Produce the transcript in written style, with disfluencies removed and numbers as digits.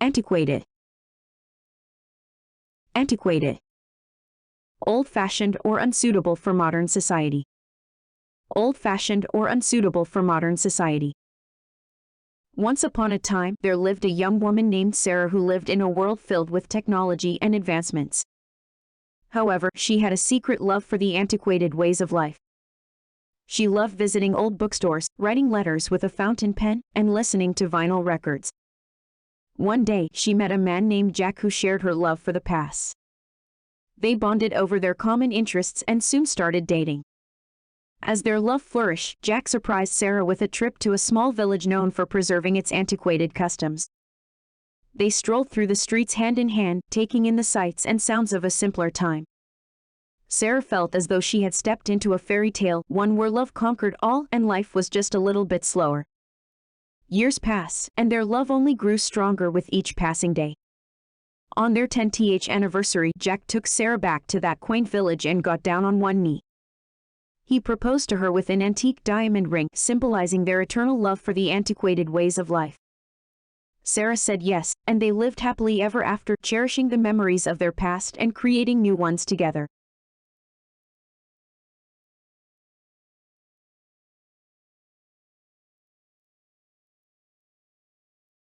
Antiquated. Antiquated. Old-fashioned or unsuitable for modern society. Old-fashioned or unsuitable for modern society. Once upon a time, there lived a young woman named Sarah who lived in a world filled with technology and advancements. However, she had a secret love for the antiquated ways of life. She loved visiting old bookstores, writing letters with a fountain pen, and listening to vinyl records. One day, she met a man named Jack who shared her love for the past. They bonded over their common interests and soon started dating. As their love flourished, Jack surprised Sarah with a trip to a small village known for preserving its antiquated customs. They strolled through the streets hand in hand, taking in the sights and sounds of a simpler time. Sarah felt as though she had stepped into a fairy tale, one where love conquered all and life was just a little bit slower. Years passed, and their love only grew stronger with each passing day. On their 10th anniversary, Jack took Sarah back to that quaint village and got down on one knee. He proposed to her with an antique diamond ring, symbolizing their eternal love for the antiquated ways of life. Sarah said yes, and they lived happily ever after, cherishing the memories of their past and creating new ones together.